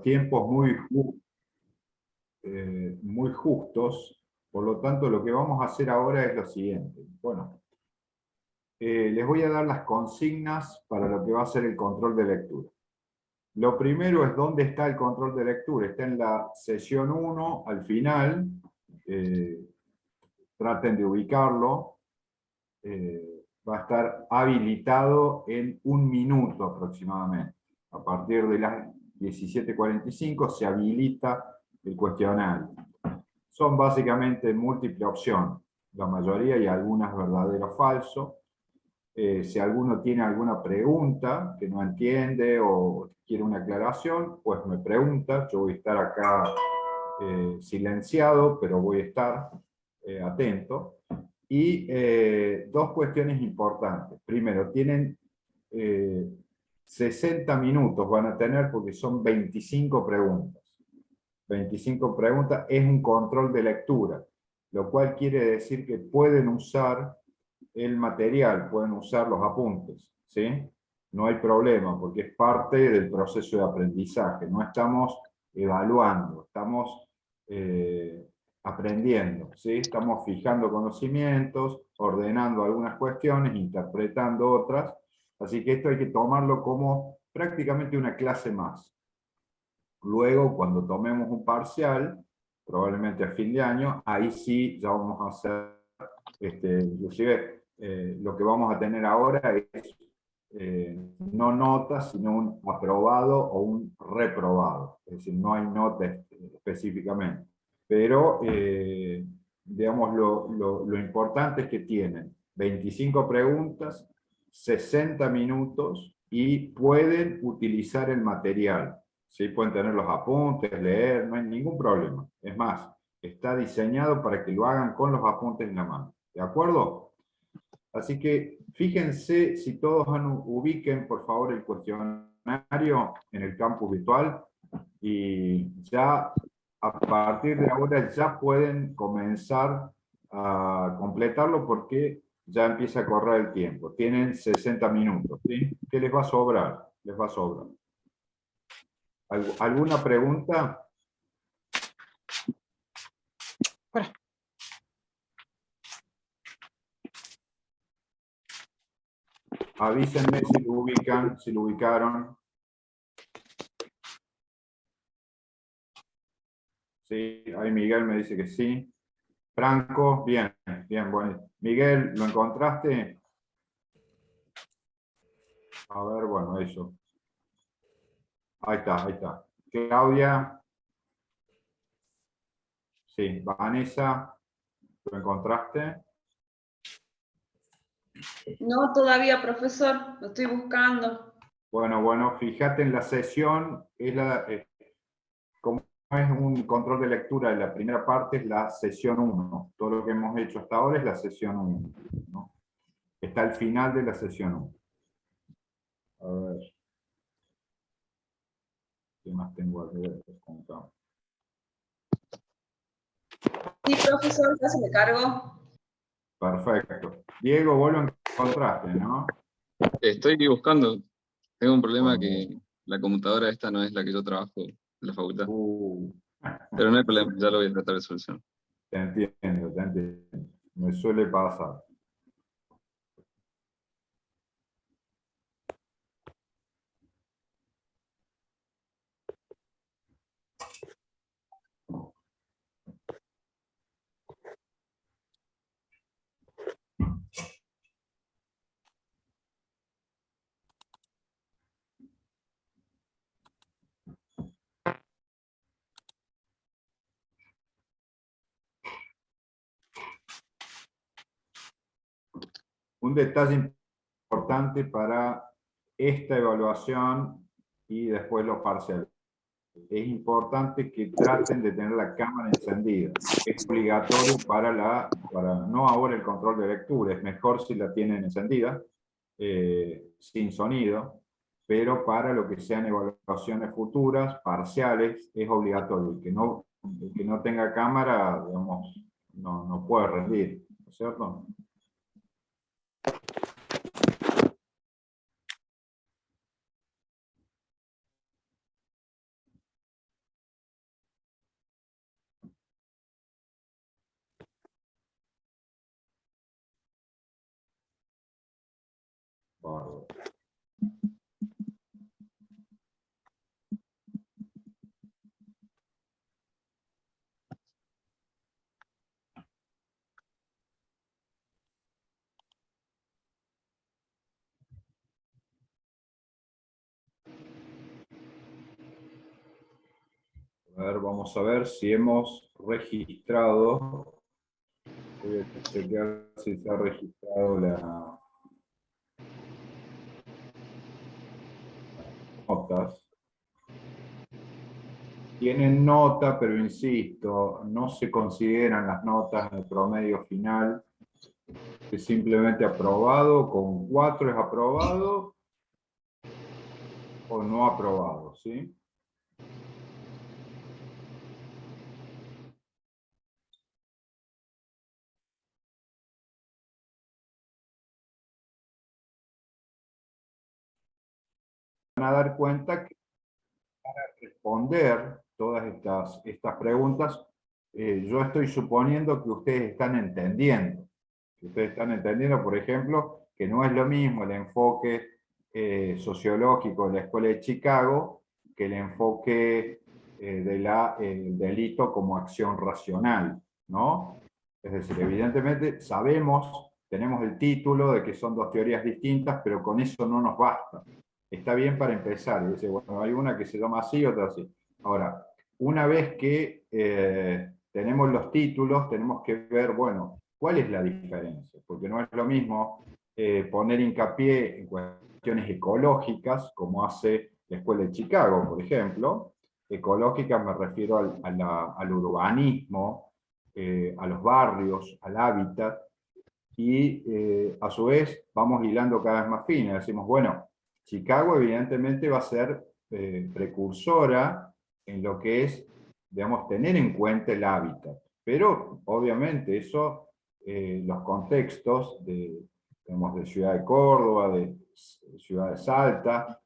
tiempos muy justos, por lo tanto lo que vamos a hacer ahora es lo siguiente. Bueno, les voy a dar las consignas para lo que va a ser el control de lectura. Lo primero es dónde está el control de lectura. Está en la sesión 1, al final. Traten de ubicarlo. Va a estar habilitado en 1 minuto aproximadamente. A partir de las 17:45 se habilita el cuestionario. Son básicamente múltiple opción, la mayoría, y algunas verdadero o falso. Si alguno tiene alguna pregunta que no entiende o quiere una aclaración, pues me pregunta. Yo voy a estar acá silenciado, pero voy a estar atento. Y dos cuestiones importantes. Primero, tienen 60 minutos, van a tener, porque son 25 preguntas. 25 preguntas es un control de lectura, lo cual quiere decir que pueden usar el material, pueden usar los apuntes, ¿sí? No hay problema, porque es parte del proceso de aprendizaje. No estamos evaluando, estamos aprendiendo, ¿sí? Estamos fijando conocimientos, ordenando algunas cuestiones, interpretando otras. Así que esto hay que tomarlo como prácticamente una clase más. Luego, cuando tomemos un parcial, probablemente a fin de año, ahí sí ya vamos a hacer, inclusive lo que vamos a tener ahora es no notas, sino un aprobado o un reprobado. Es decir, no hay nota específicamente. Pero, digamos, lo importante es que tienen 25 preguntas, 60 minutos y pueden utilizar el material. ¿Sí? Pueden tener los apuntes, leer, no hay ningún problema. Es más, está diseñado para que lo hagan con los apuntes en la mano. ¿De acuerdo? Así que fíjense si todos ubiquen, por favor, el cuestionario en el campus virtual y ya a partir de ahora ya pueden comenzar a completarlo porque ya empieza a correr el tiempo. Tienen 60 minutos, ¿sí? ¿Qué les va a sobrar? Les va a sobrar. ¿Alguna pregunta? Bueno. Avísenme si lo ubican, si lo ubicaron. Sí, ahí Miguel me dice que sí. Franco, bien, bien, bueno. Miguel, ¿lo encontraste? A ver, bueno, eso. Ahí está, ahí está. Claudia. Sí, Vanessa, ¿lo encontraste? No, todavía, profesor, lo estoy buscando. Bueno, fíjate en la sesión, como es un control de lectura de la primera parte, es la sesión 1. Todo lo que hemos hecho hasta ahora es la sesión 1, ¿no? Está al final de la sesión 1. A ver. ¿Qué más tengo alrededor? Sí, profesor, ya se me cargó. Perfecto. Diego, vos lo encontraste, ¿no? Estoy buscando. Tengo un problema Bueno, que la computadora esta no es la que yo trabajo en la facultad. uh, Pero no hay problema, ya lo voy a tratar de solucionar. te entiendo, te entiendo. Me suele pasar. Un detalle importante para esta evaluación y después los parciales. Es importante que traten de tener la cámara encendida. Es obligatorio no ahora el control de lectura, es mejor si la tienen encendida, sin sonido, pero para lo que sean evaluaciones futuras, parciales, es obligatorio. El que no tenga cámara, digamos, no puede rendir, ¿no es cierto? A ver, vamos a ver si hemos registrado. Voy a chequear si se ha registrado las notas. Tienen nota, pero insisto, no se consideran las notas en el promedio final. Es simplemente aprobado, con 4 es aprobado o no aprobado, ¿sí? Van a dar cuenta que para responder todas estas preguntas, yo estoy suponiendo que ustedes están entendiendo. Que ustedes están entendiendo, por ejemplo, que no es lo mismo el enfoque sociológico de la Escuela de Chicago que el enfoque del delito como acción racional, ¿no? Es decir, evidentemente sabemos, tenemos el título de que son dos teorías distintas, pero con eso no nos basta. Está bien para empezar, y dice, bueno, hay una que se llama así, otra así. Ahora, una vez que tenemos los títulos, tenemos que ver, bueno, ¿cuál es la diferencia? Porque no es lo mismo poner hincapié en cuestiones ecológicas, como hace la Escuela de Chicago, por ejemplo. Ecológicas me refiero al urbanismo, a los barrios, al hábitat, y a su vez vamos hilando cada vez más fino. Decimos, bueno, Chicago evidentemente va a ser precursora en lo que es, digamos, tener en cuenta el hábitat. Pero obviamente eso, los contextos digamos, de Ciudad de Córdoba, de Ciudad de Salta,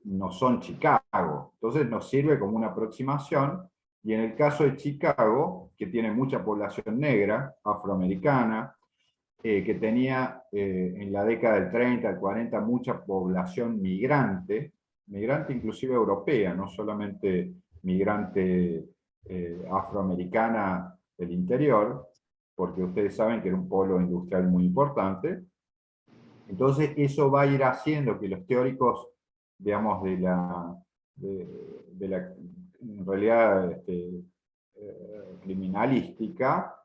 no son Chicago. Entonces nos sirve como una aproximación, y en el caso de Chicago, que tiene mucha población negra, afroamericana, que tenía en la década del 30, del 40, mucha población migrante, migrante inclusive europea, no solamente migrante afroamericana del interior, porque ustedes saben que era un polo industrial muy importante. Entonces eso va a ir haciendo que los teóricos, digamos, de la en realidad criminalística,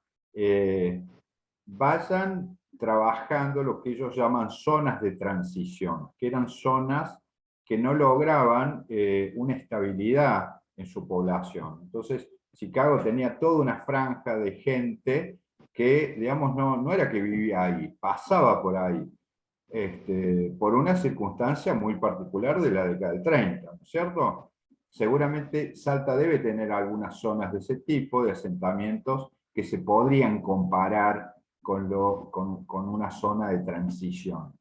vayan trabajando lo que ellos llaman zonas de transición, que eran zonas que no lograban una estabilidad en su población. Entonces, Chicago tenía toda una franja de gente que, digamos, no era que vivía ahí, pasaba por ahí, por una circunstancia muy particular de la década del 30, ¿no es cierto? Seguramente Salta debe tener algunas zonas de ese tipo, de asentamientos, que se podrían comparar con una zona de transición.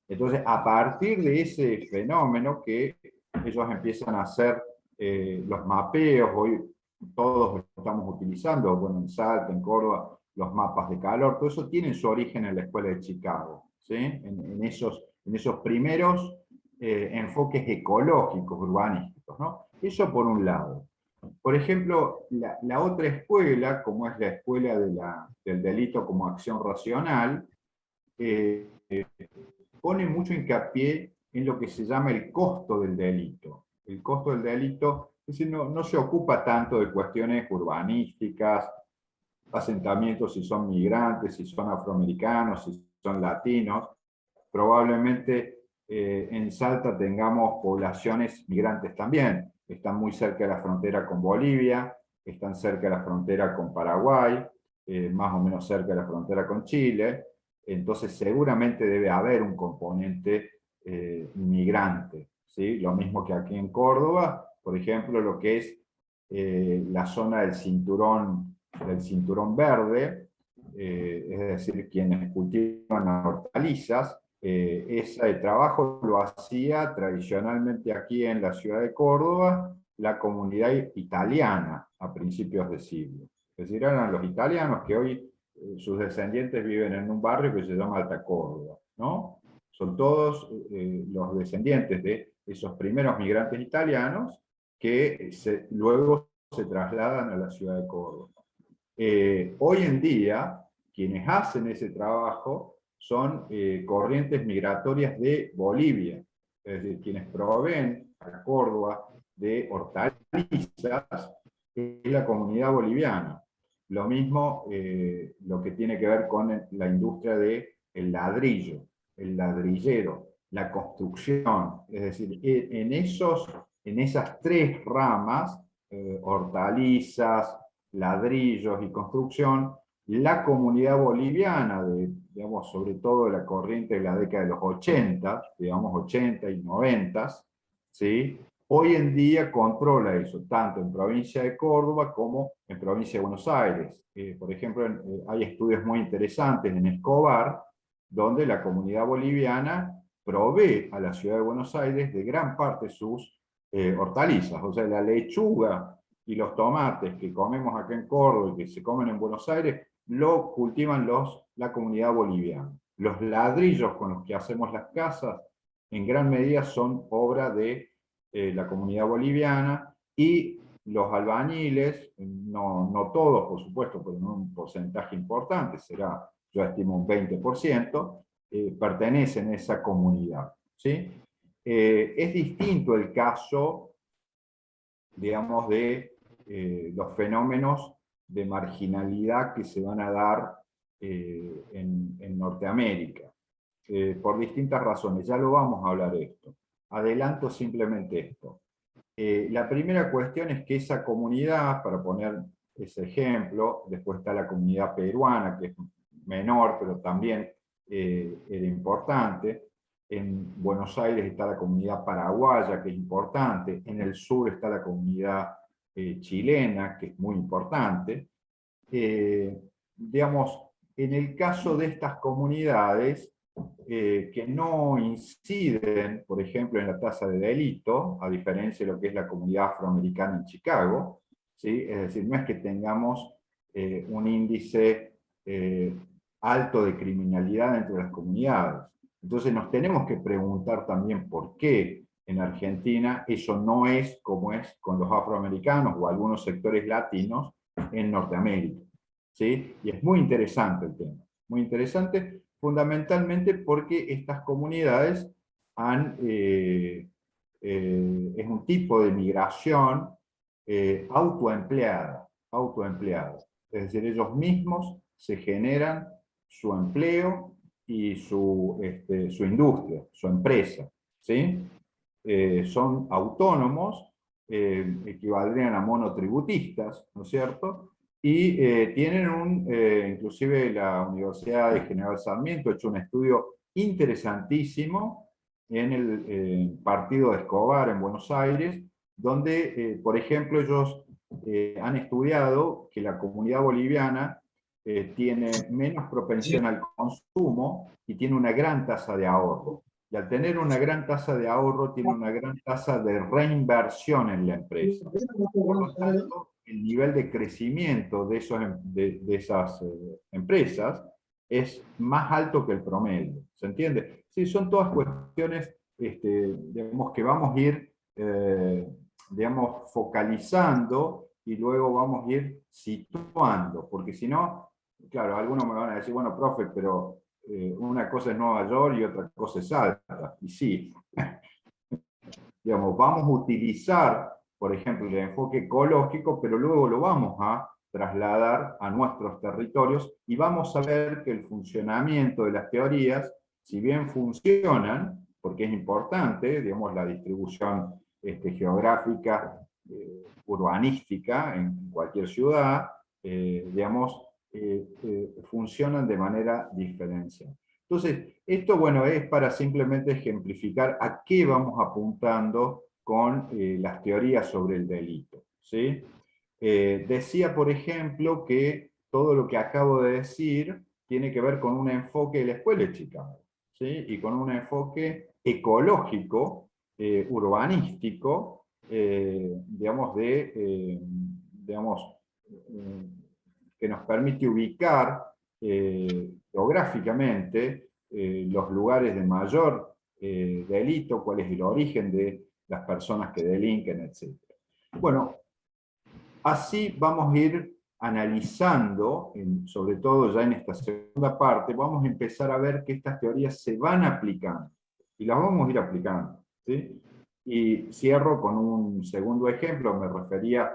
Entonces, a partir de ese fenómeno que ellos empiezan a hacer los mapeos, hoy todos lo estamos utilizando, bueno, en Salta, en Córdoba, los mapas de calor, todo eso tiene su origen en la Escuela de Chicago, ¿sí? En esos primeros enfoques ecológicos, urbanísticos, ¿no? Eso por un lado. Por ejemplo, la otra escuela, como es la escuela del delito como acción racional, pone mucho hincapié en lo que se llama el costo del delito. El costo del delito, es decir, no se ocupa tanto de cuestiones urbanísticas, asentamientos, si son migrantes, si son afroamericanos, si son latinos. Probablemente en Salta tengamos poblaciones migrantes también. Están muy cerca de la frontera con Bolivia, están cerca de la frontera con Paraguay, más o menos cerca de la frontera con Chile. Entonces seguramente debe haber un componente inmigrante, ¿sí? Lo mismo que aquí en Córdoba, por ejemplo, lo que es la zona del cinturón verde, es decir, quienes cultivan hortalizas, ese trabajo lo hacía tradicionalmente aquí en la ciudad de Córdoba la comunidad italiana a principios de siglo. Es decir, eran los italianos que hoy sus descendientes viven en un barrio que se llama Alta Córdoba, ¿no? Son todos los descendientes de esos primeros migrantes italianos que luego se trasladan a la ciudad de Córdoba. Hoy en día, quienes hacen ese trabajo son corrientes migratorias de Bolivia, es decir, quienes proveen a Córdoba de hortalizas, es la comunidad boliviana. Lo mismo lo que tiene que ver con la industria del ladrillo, el ladrillero, la construcción. Es decir, en esas tres ramas, hortalizas, ladrillos y construcción, la comunidad boliviana, digamos, sobre todo de la corriente de la década de los 80, digamos 80 y 90, ¿sí? Hoy en día controla eso, tanto en provincia de Córdoba como en provincia de Buenos Aires. Por ejemplo, hay estudios muy interesantes en Escobar, donde la comunidad boliviana provee a la ciudad de Buenos Aires de gran parte de sus hortalizas. O sea, la lechuga y los tomates que comemos acá en Córdoba y que se comen en Buenos Aires, lo cultivan la comunidad boliviana. Los ladrillos con los que hacemos las casas, en gran medida son obra de la comunidad boliviana, y los albañiles, no todos por supuesto, pero en un porcentaje importante, será, yo estimo un 20%, pertenecen a esa comunidad, ¿sí? Es distinto el caso, digamos, de los fenómenos de marginalidad que se van a dar en Norteamérica, por distintas razones. Ya lo vamos a hablar esto. Adelanto simplemente esto. La primera cuestión es que esa comunidad, para poner ese ejemplo, después está la comunidad peruana, que es menor, pero también era importante. En Buenos Aires está la comunidad paraguaya, que es importante. En el sur está la comunidad chilena, que es muy importante. Digamos, en el caso de estas comunidades, que no inciden, por ejemplo, en la tasa de delito, a diferencia de lo que es la comunidad afroamericana en Chicago, ¿sí? Es decir, no es que tengamos un índice alto de criminalidad entre las comunidades. Entonces nos tenemos que preguntar también por qué en Argentina eso no es como es con los afroamericanos o algunos sectores latinos en Norteamérica, ¿sí? Y es muy interesante el tema, muy interesante, fundamentalmente porque estas comunidades es un tipo de migración autoempleada. Es decir, ellos mismos se generan su empleo y su industria, su empresa, ¿sí? Son autónomos, equivaldrían a monotributistas, ¿no es cierto? Y tienen inclusive la Universidad de General Sarmiento ha hecho un estudio interesantísimo en el partido de Escobar en Buenos Aires, donde, por ejemplo, ellos han estudiado que la comunidad boliviana tiene menos propensión al consumo y tiene una gran tasa de ahorro. Y al tener una gran tasa de ahorro, tiene una gran tasa de reinversión en la empresa. Por lo tanto, el nivel de crecimiento de esas empresas es más alto que el promedio. ¿Se entiende? Sí, son todas cuestiones digamos, que vamos a ir digamos, focalizando y luego vamos a ir situando, porque si no, claro, algunos me van a decir, bueno, profe, pero una cosa es Nueva York y otra cosa es Salta. Y sí, digamos, vamos a utilizar, por ejemplo, el enfoque ecológico, pero luego lo vamos a trasladar a nuestros territorios y vamos a ver que el funcionamiento de las teorías, si bien funcionan, porque es importante, digamos, la distribución geográfica, urbanística en cualquier ciudad, digamos, funcionan de manera diferencial. Entonces, esto, bueno, es para simplemente ejemplificar a qué vamos apuntando con las teorías sobre el delito, ¿sí? Decía, por ejemplo, que todo lo que acabo de decir tiene que ver con un enfoque de la Escuela de Chicago, ¿sí? Y con un enfoque ecológico, urbanístico, digamos, que nos permite ubicar geográficamente los lugares de mayor delito, cuál es el origen de las personas que delinquen, etc. Bueno, así vamos a ir analizando, sobre todo ya en esta segunda parte, vamos a empezar a ver que estas teorías se van aplicando, y las vamos a ir aplicando, ¿sí? Y cierro con un segundo ejemplo, me refería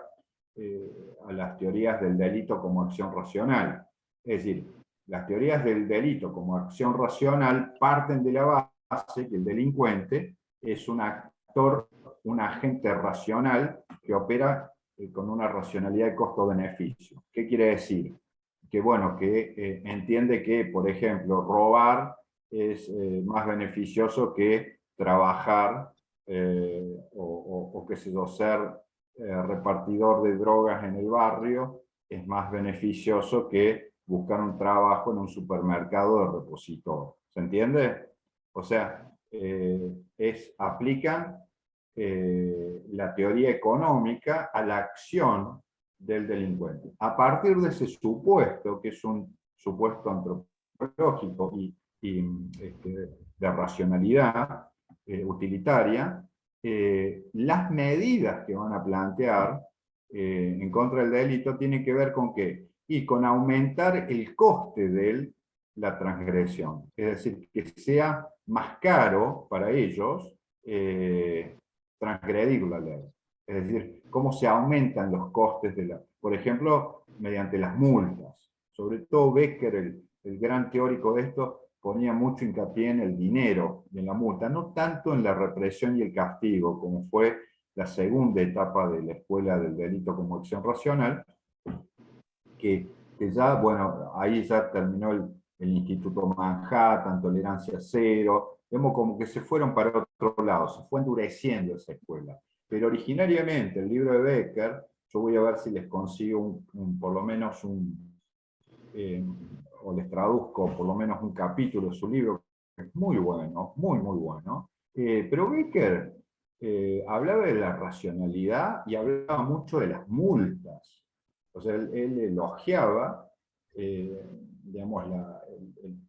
a las teorías del delito como acción racional. Es decir, las teorías del delito como acción racional parten de la base que el delincuente es un actor, un agente racional que opera con una racionalidad de costo-beneficio. ¿Qué quiere decir? Que bueno, que entiende que, por ejemplo, robar es más beneficioso que trabajar o qué sé yo, ser repartidor de drogas en el barrio es más beneficioso que buscar un trabajo en un supermercado de repositor. ¿Se entiende? O sea, aplican la teoría económica a la acción del delincuente. A partir de ese supuesto, que es un supuesto antropológico y de racionalidad utilitaria, las medidas que van a plantear en contra del delito tienen que ver con qué? Y con aumentar el coste de la transgresión. Es decir, que sea más caro para ellos transgredir la ley. Es decir, cómo se aumentan los costes de la... Por ejemplo, mediante las multas. Sobre todo Becker, el gran teórico de esto, ponía mucho hincapié en el dinero de la multa, no tanto en la represión y el castigo, como fue la segunda etapa de la escuela del delito como acción racional, que ya, bueno, ahí ya terminó el Instituto Manhattan, tolerancia cero, vemos como que se fueron para otro lado, se fue endureciendo esa escuela. Pero originariamente el libro de Becker, yo voy a ver si les consigo por lo menos o les traduzco por lo menos un capítulo de su libro, que es muy bueno, muy, muy bueno. Pero Becker hablaba de la racionalidad y hablaba mucho de las multas. O sea, él elogiaba, digamos,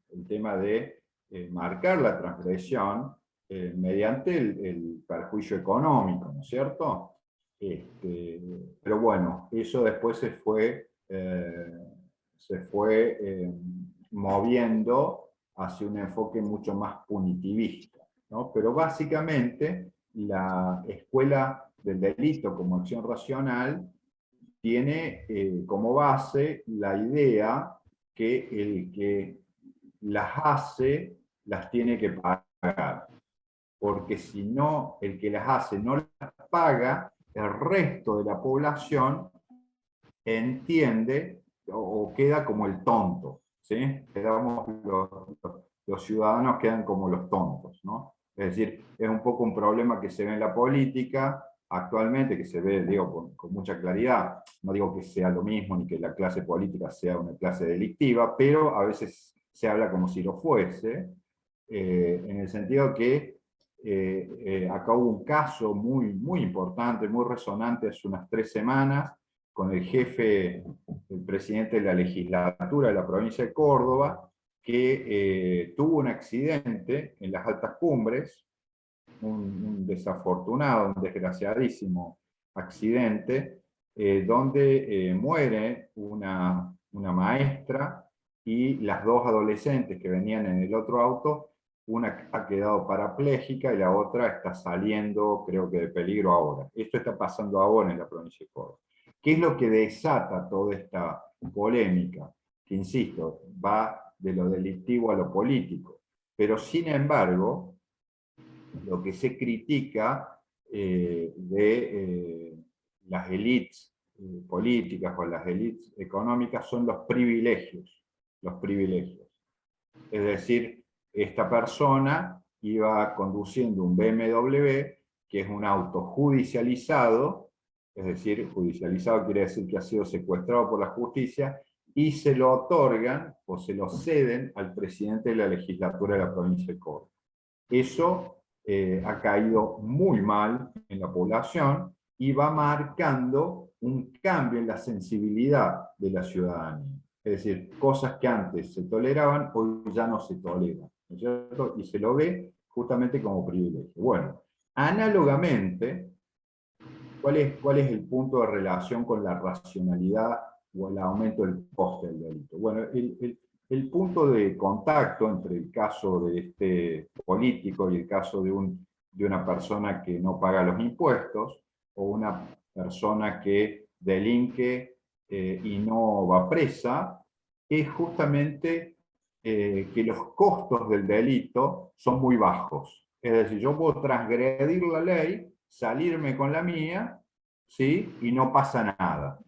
el tema de marcar la transgresión mediante el perjuicio económico, ¿no es cierto? Pero bueno, eso después se fue moviendo hacia un enfoque mucho más punitivista, ¿no? Pero básicamente la escuela del delito como acción racional tiene como base la idea que el que las hace las tiene que pagar, porque si no, el que las hace no las paga, el resto de la población entiende o queda como el tonto, ¿sí? Los ciudadanos quedan como los tontos, ¿no? Es decir, es un poco un problema que se ve en la política actualmente, que se ve, digo, con mucha claridad. No digo que sea lo mismo ni que la clase política sea una clase delictiva, pero a veces se habla como si lo fuese, en el sentido que acá hubo un caso muy, muy importante, muy resonante hace unas 3 semanas, con el jefe, el presidente de la legislatura de la provincia de Córdoba, que tuvo un accidente en las altas cumbres, un desafortunado, un desgraciadísimo accidente, donde muere una maestra y las 2 adolescentes que venían en el otro auto, una ha quedado parapléjica y la otra está saliendo, creo que de peligro ahora. Esto está pasando ahora en la provincia de Córdoba. ¿Qué es lo que desata toda esta polémica? Que, insisto, va de lo delictivo a lo político. Pero, sin embargo, lo que se critica de las élites políticas o las élites económicas son los privilegios. Los privilegios. Es decir, esta persona iba conduciendo un BMW, que es un auto judicializado, es decir, judicializado quiere decir que ha sido secuestrado por la justicia, y se lo otorgan o se lo ceden al presidente de la legislatura de la provincia de Córdoba. Eso ha caído muy mal en la población y va marcando un cambio en la sensibilidad de la ciudadanía. Es decir, cosas que antes se toleraban, hoy ya no se toleran, ¿no es cierto? Y se lo ve justamente como privilegio. Bueno, análogamente, ¿cuál es el punto de relación con la racionalidad o el aumento del coste del delito? Bueno, el punto de contacto entre el caso de este político y el caso de una persona que no paga los impuestos, o una persona que delinque y no va presa, es justamente que los costos del delito son muy bajos. Es decir, yo puedo transgredir la ley, salirme con la mía, ¿sí? Y no pasa nada.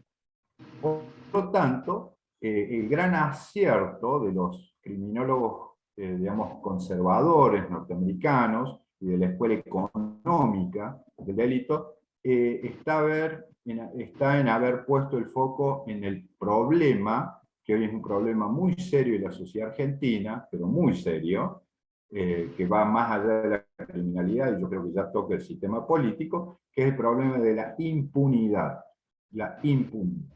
Por lo tanto, el gran acierto de los criminólogos, digamos, conservadores norteamericanos y de la escuela económica del delito, está en haber puesto el foco en el problema, que hoy es un problema muy serio en la sociedad argentina, pero muy serio, que va más allá de la criminalidad, y yo creo que ya toca el sistema político, que es el problema de la impunidad. La impunidad.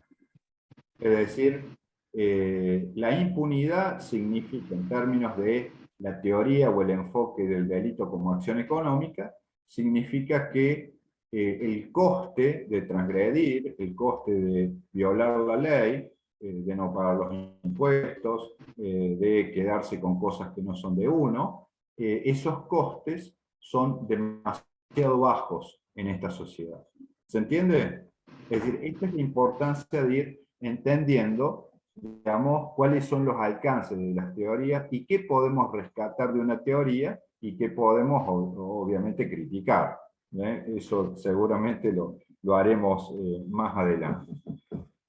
Es decir, la impunidad significa, en términos de la teoría o el enfoque del delito como acción económica, significa que el coste de transgredir, el coste de violar la ley, de no pagar los impuestos, de quedarse con cosas que no son de uno, esos costes son demasiado bajos en esta sociedad. ¿Se entiende? Es decir, esta es la importancia de ir entendiendo, digamos, cuáles son los alcances de las teorías y qué podemos rescatar de una teoría y qué podemos, obviamente, criticar. Eso seguramente lo haremos más adelante.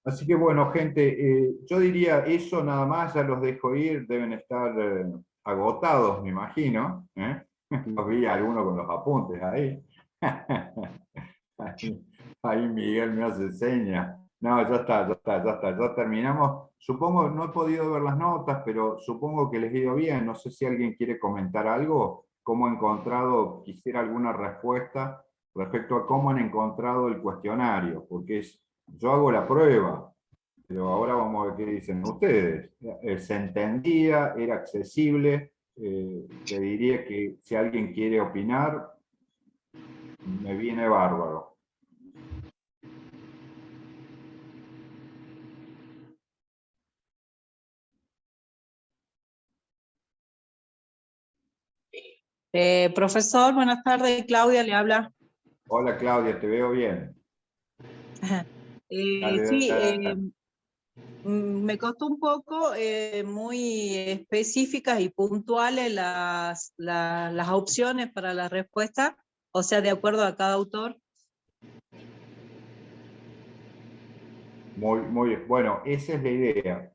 Así que bueno, gente, yo diría eso nada más, ya los dejo ir, deben estar agotados, me imagino. Los vi algunos con los apuntes ahí. Ahí Miguel me hace señas. No, ya está, ya terminamos. Supongo, no he podido ver las notas, pero supongo que les ha ido bien. No sé si alguien quiere comentar algo, cómo han encontrado, quisiera alguna respuesta respecto a cómo han encontrado el cuestionario, porque yo hago la prueba, pero ahora vamos a ver qué dicen ustedes. Se entendía, era accesible, te diría que si alguien quiere opinar, me viene bárbaro. Profesor, buenas tardes. Claudia le habla. Hola Claudia, te veo bien. Dale, Sí, dale. me costó un poco, muy específicas y puntuales las opciones para la respuesta, o sea, de acuerdo a cada autor. Muy bien. Bueno, esa es la idea.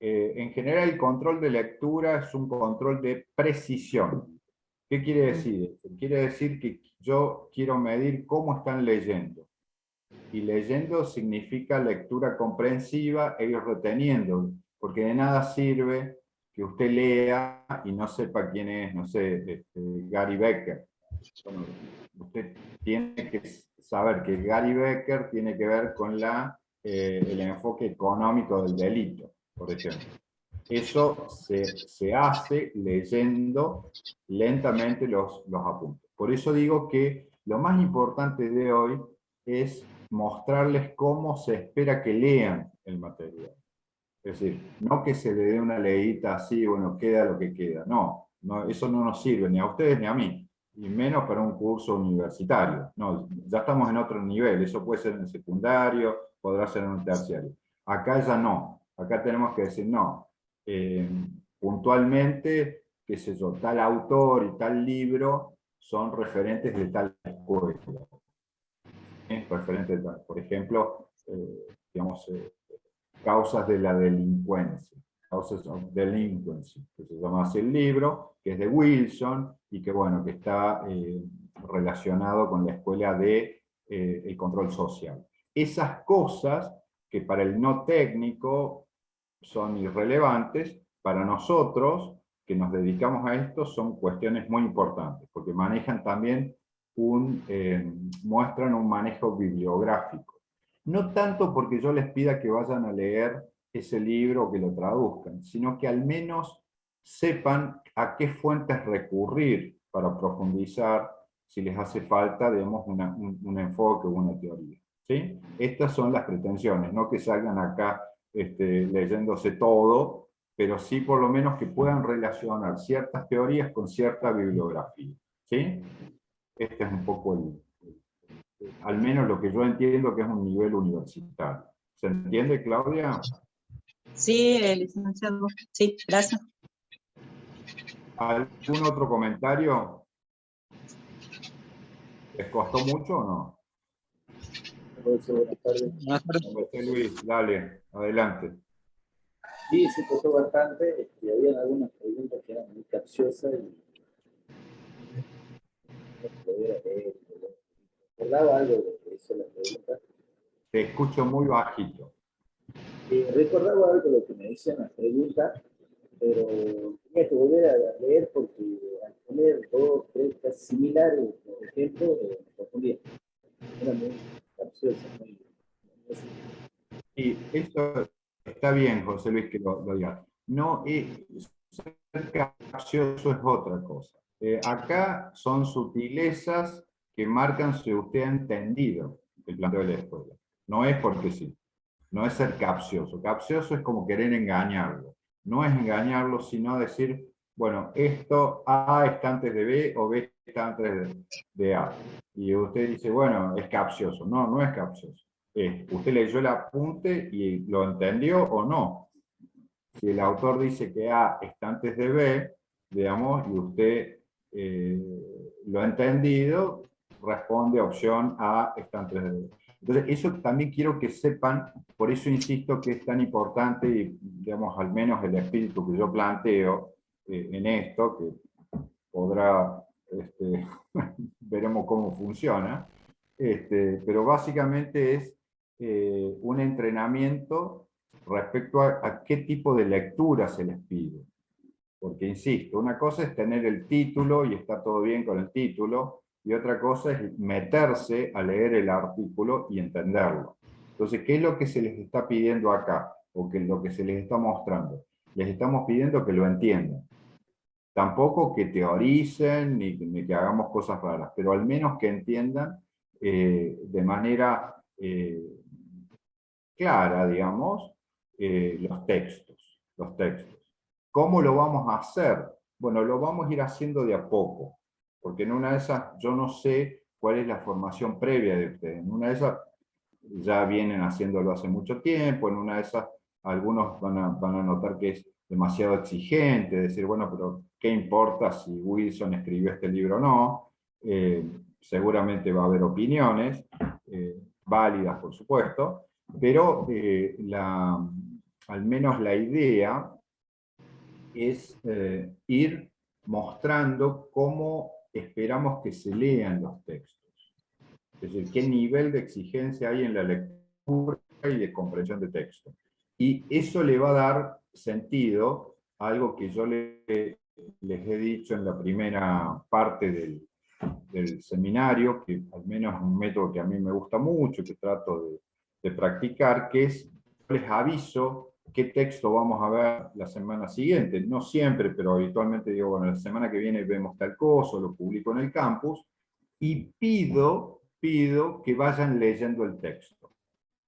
En general, el control de lectura es un control de precisión. ¿Qué quiere decir? Quiere decir que yo quiero medir cómo están leyendo. Y leyendo significa lectura comprensiva e ir reteniendo, porque de nada sirve que usted lea y no sepa quién es, no sé, Gary Becker. Bueno, usted tiene que saber que Gary Becker tiene que ver con el enfoque económico del delito, por ejemplo. Eso se hace leyendo lentamente los apuntes. Por eso digo que lo más importante de hoy es mostrarles cómo se espera que lean el material. Es decir, no que se le dé una leída así, bueno, queda lo que queda. No, eso no nos sirve ni a ustedes ni a mí, y menos para un curso universitario. No, ya estamos en otro nivel, eso puede ser en el secundario, podrá ser en un terciario. Acá ya no, acá tenemos que decir no. Puntualmente, qué sé yo, tal autor y tal libro son referentes de tal escuela. Referentes de tal, por ejemplo, digamos, causas de la delincuencia, Causes of Delinquency, que se llama así el libro, que es de Wilson, y que bueno, que está relacionado con la escuela de el control social. Esas cosas que para el no técnico son irrelevantes, para nosotros, que nos dedicamos a esto, son cuestiones muy importantes, porque manejan también muestran un manejo bibliográfico. No tanto porque yo les pida que vayan a leer ese libro o que lo traduzcan, sino que al menos sepan a qué fuentes recurrir para profundizar si les hace falta, digamos, un enfoque o una teoría. ¿Sí? Estas son las pretensiones, no que salgan acá leyéndose todo, pero sí por lo menos que puedan relacionar ciertas teorías con cierta bibliografía. ¿Sí? Este es un poco al menos lo que yo entiendo que es un nivel universitario. ¿Se entiende, Claudia? Sí, licenciado. Sí, gracias. ¿Algún otro comentario? ¿Les costó mucho o no? Buenas tardes. José Luis, dale, adelante. Sí, se costó bastante. Había algunas preguntas que eran muy capciosas y no podía leer. Recordaba algo de lo que hizo la pregunta. Te escucho muy bajito. Recordaba algo de lo que me decían las preguntas, pero tenía que volver a leer porque al poner dos, tres casi similares, por ejemplo, me confundía. Era muy capciosa, muy. Y esto está bien, José Luis, que lo digas. No, ser capcioso es otra cosa. Acá son sutilezas que marcan si usted ha entendido el planteo de la escuela. No es porque sí. No es ser capcioso. Capcioso es como querer engañarlo. No es engañarlo, sino decir, bueno, esto A está antes de B o B está antes de A. Y usted dice, bueno, es capcioso. No, no es capcioso. Usted leyó el apunte y lo entendió o no. Si el autor dice que A está antes de B, digamos, y usted lo ha entendido, responde opción A está antes de B. Entonces, eso también quiero que sepan, por eso insisto que es tan importante, y digamos, al menos el espíritu que yo planteo en esto, que podrá, veremos cómo funciona, pero básicamente es un entrenamiento respecto a qué tipo de lectura se les pide. Porque, insisto, una cosa es tener el título y está todo bien con el título, y otra cosa es meterse a leer el artículo y entenderlo. Entonces, ¿qué es lo que se les está pidiendo acá? O qué es lo que se les está mostrando. Les estamos pidiendo que lo entiendan. Tampoco que teoricen ni que hagamos cosas raras, pero al menos que entiendan de manera clara, digamos, los textos. ¿Cómo lo vamos a hacer? Bueno, lo vamos a ir haciendo de a poco, porque en una de esas yo no sé cuál es la formación previa de ustedes. En una de esas ya vienen haciéndolo hace mucho tiempo, en una de esas algunos van a notar que es demasiado exigente, decir, bueno, pero ¿qué importa si Wilson escribió este libro o no? Seguramente va a haber opiniones, válidas por supuesto, pero al menos la idea es ir mostrando cómo esperamos que se lean los textos. Es decir, qué nivel de exigencia hay en la lectura y de comprensión de texto. Y eso le va a dar sentido a algo que yo les he dicho en la primera parte del seminario, que al menos es un método que a mí me gusta mucho, que trato de practicar, que es, les aviso qué texto vamos a ver la semana siguiente. No siempre, pero habitualmente digo, bueno, la semana que viene vemos tal cosa, lo publico en el campus, y pido que vayan leyendo el texto.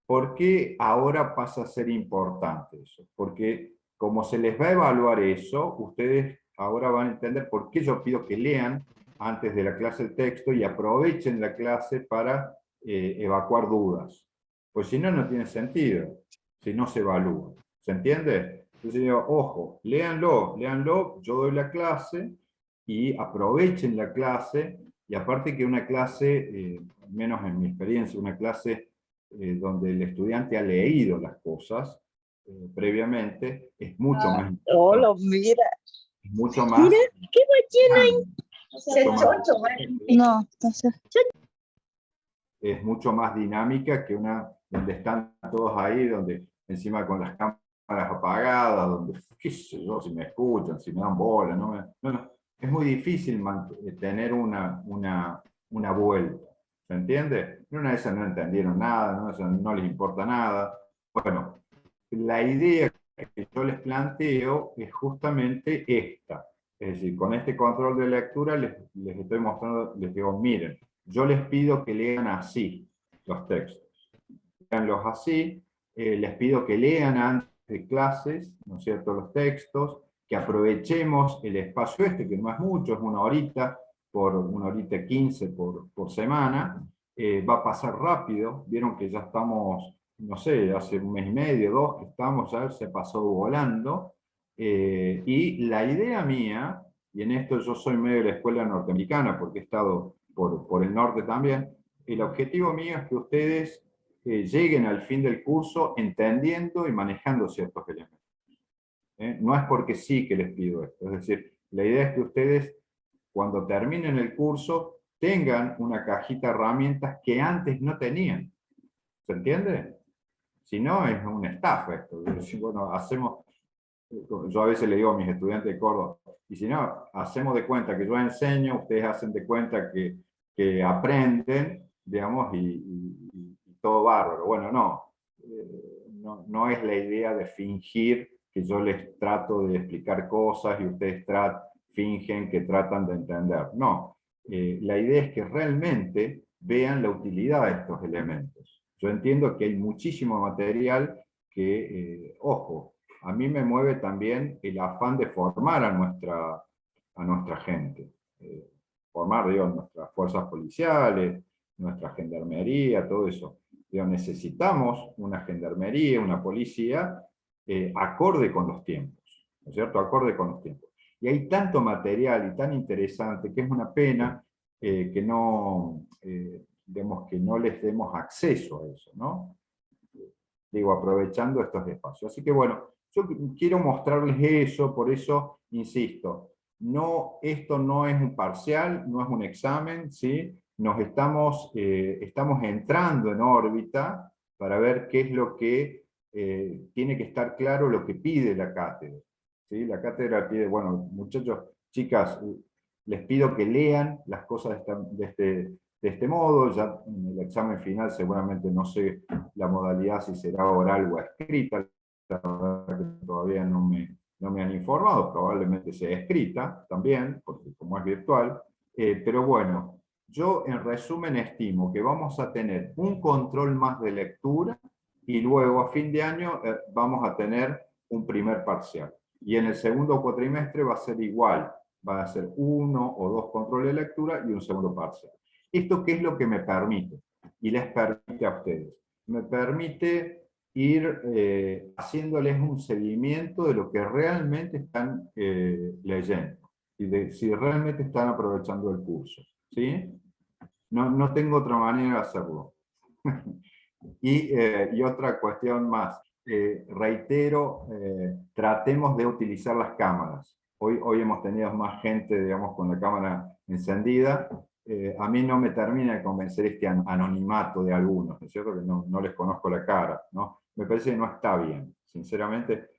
¿Por qué ahora pasa a ser importante eso? Porque como se les va a evaluar eso, ustedes ahora van a entender por qué yo pido que lean antes de la clase el texto y aprovechen la clase para evacuar dudas. Pues si no, no tiene sentido, si no se evalúa. ¿Se entiende? Entonces digo, ojo, léanlo, yo doy la clase y aprovechen la clase, y aparte que una clase, al menos en mi experiencia, una clase donde el estudiante ha leído las cosas previamente, es mucho más Hola, mira. es mucho más Mira, qué guay Se mucho más- chocho, bueno. No, entonces. es mucho más dinámica que una donde están todos ahí, donde encima con las cámaras apagadas, donde, qué sé yo, si me escuchan, si me dan bola, no, es muy difícil tener una vuelta, ¿se entiende? En una de esas no entendieron nada, no les importa nada. Bueno, la idea que yo les planteo es justamente esta. Es decir, con este control de lectura les estoy mostrando, les digo, miren, yo les pido que lean así los textos. Leanlos así, les pido que lean antes de clases, ¿no es cierto?, los textos, que aprovechemos el espacio que no es mucho, es una horita, por 1 horita 15 por semana, va a pasar rápido, vieron que ya estamos, no sé, hace un mes y medio, 2, que estamos, ya se pasó volando, y la idea mía, y en esto yo soy medio de la escuela norteamericana, porque he estado por el norte también, el objetivo mío es que ustedes lleguen al fin del curso entendiendo y manejando ciertos elementos. No es porque sí que les pido esto, es decir, la idea es que ustedes, cuando terminen el curso, tengan una cajita de herramientas que antes no tenían. ¿Se entiende? Si no, es una estafa esto. Es decir, bueno, yo a veces le digo a mis estudiantes de Córdoba, y si no, hacemos de cuenta que yo enseño, ustedes hacen de cuenta que aprenden, digamos, y todo bárbaro. Bueno, no es la idea de fingir que yo les trato de explicar cosas y ustedes fingen que tratan de entender. No, la idea es que realmente vean la utilidad de estos elementos. Yo entiendo que hay muchísimo material que, ojo, a mí me mueve también el afán de formar a nuestra gente. Formar, digo, nuestras fuerzas policiales, nuestra gendarmería, todo eso. Digo, necesitamos una gendarmería, una policía, acorde con los tiempos, ¿no es cierto? Acorde con los tiempos. Y hay tanto material y tan interesante que es una pena que no les demos acceso a eso, ¿no? Digo, aprovechando estos espacios. Así que bueno, yo quiero mostrarles eso, por eso insisto, esto no es un parcial, no es un examen, ¿sí? Estamos entrando en órbita para ver qué es lo que tiene que estar claro, lo que pide la cátedra. ¿Sí? La cátedra pide, bueno, muchachos, chicas, les pido que lean las cosas de este modo. Ya en el examen final seguramente no sé la modalidad si será oral o escrita, la verdad que todavía no me han informado, probablemente sea escrita también, porque como es virtual, pero bueno, yo en resumen estimo que vamos a tener un control más de lectura y luego a fin de año vamos a tener un primer parcial. Y en el segundo cuatrimestre va a ser igual, va a ser 1 o 2 controles de lectura y un segundo parcial. ¿Esto qué es lo que me permite? Y les permite a ustedes. Me permite ir haciéndoles un seguimiento de lo que realmente están leyendo y de si realmente están aprovechando el curso. ¿Sí? No tengo otra manera de hacerlo. Y otra cuestión más. Reitero, tratemos de utilizar las cámaras. Hoy hemos tenido más gente, digamos, con la cámara encendida. A mí no me termina de convencer este anonimato de algunos, ¿no es cierto? Que no les conozco la cara, ¿no? Me parece que no está bien. Sinceramente,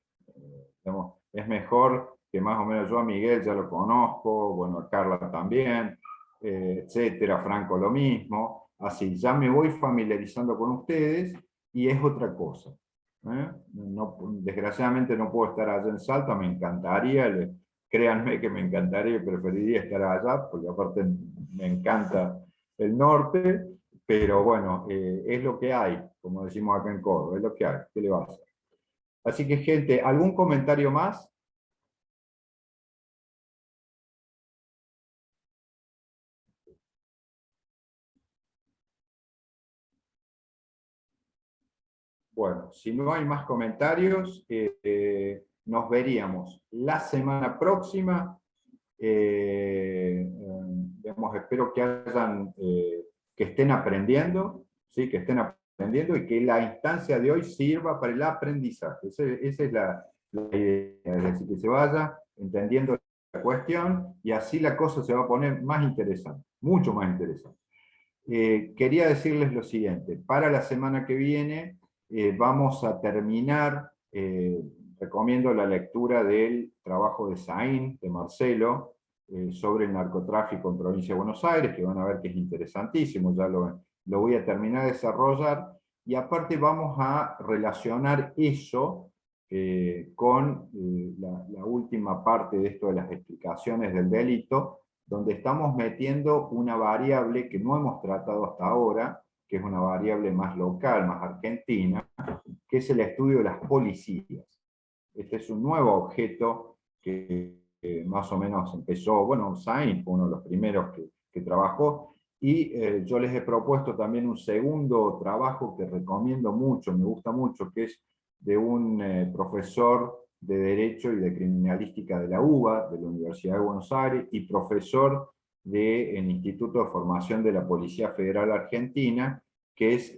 digamos, es mejor que más o menos yo a Miguel ya lo conozco, bueno, a Carla también, etcétera, Franco lo mismo. Así, ya me voy familiarizando con ustedes y es otra cosa. Desgraciadamente no puedo estar allá en Salta, me encantaría, créanme que me encantaría, preferiría estar allá, porque aparte me encanta el norte, pero bueno, es lo que hay, como decimos acá en Córdoba, es lo que hay, ¿qué le va a hacer? Así que gente, ¿algún comentario más? Bueno, si no hay más comentarios, nos veríamos la semana próxima. Digamos, espero que estén aprendiendo, ¿sí? Que estén aprendiendo y que la instancia de hoy sirva para el aprendizaje. Esa es la idea, es decir, que se vaya entendiendo la cuestión y así la cosa se va a poner más interesante, mucho más interesante. Quería decirles lo siguiente, para la semana que viene vamos a terminar, recomiendo la lectura del trabajo de Saín, de Marcelo, sobre el narcotráfico en Provincia de Buenos Aires, que van a ver que es interesantísimo, ya lo voy a terminar de desarrollar, y aparte vamos a relacionar eso con la última parte de esto de las explicaciones del delito, donde estamos metiendo una variable que no hemos tratado hasta ahora, que es una variable más local, más argentina, que es el estudio de las policías. Este es un nuevo objeto que más o menos empezó, bueno, Sainz fue uno de los primeros que trabajó, Y yo les he propuesto también un segundo trabajo que recomiendo mucho, me gusta mucho, que es de un profesor de Derecho y de Criminalística de la UBA, de la Universidad de Buenos Aires, y profesor del Instituto de Formación de la Policía Federal Argentina, que es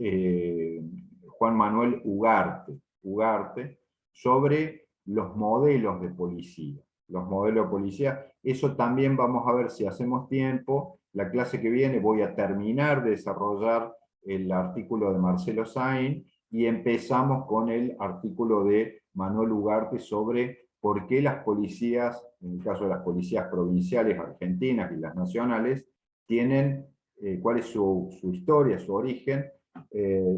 Juan Manuel Ugarte, sobre los modelos de policía. Los modelos de policía, eso también vamos a ver si hacemos tiempo. La clase que viene voy a terminar de desarrollar el artículo de Marcelo Sain y empezamos con el artículo de Manuel Ugarte sobre por qué las policías, en el caso de las policías provinciales argentinas y las nacionales, tienen cuál es su historia, su origen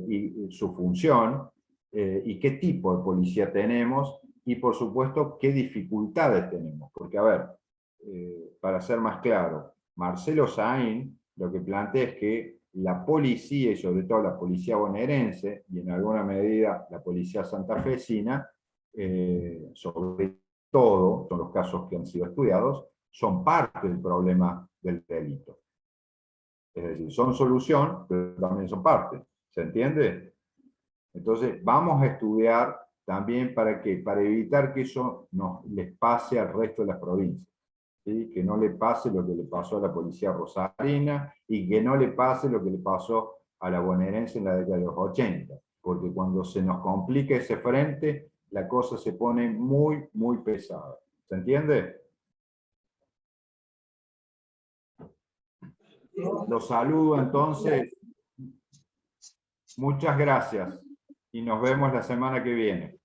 y su función, y qué tipo de policía tenemos, y por supuesto qué dificultades tenemos. Porque, a ver, para ser más claro, Marcelo Sain lo que plantea es que la policía, y sobre todo la policía bonaerense, y en alguna medida la policía santafesina, sobre todo, son los casos que han sido estudiados, son parte del problema del delito. Es decir, son solución, pero también son parte. ¿Se entiende? Entonces, vamos a estudiar también para evitar que eso les pase al resto de las provincias. ¿Sí? Que no le pase lo que le pasó a la policía rosarina y que no le pase lo que le pasó a la bonaerense en la década de los 80. Porque cuando se nos complica ese frente, la cosa se pone muy, muy pesada. ¿Se entiende? Los saludo entonces. Muchas gracias. Y nos vemos la semana que viene.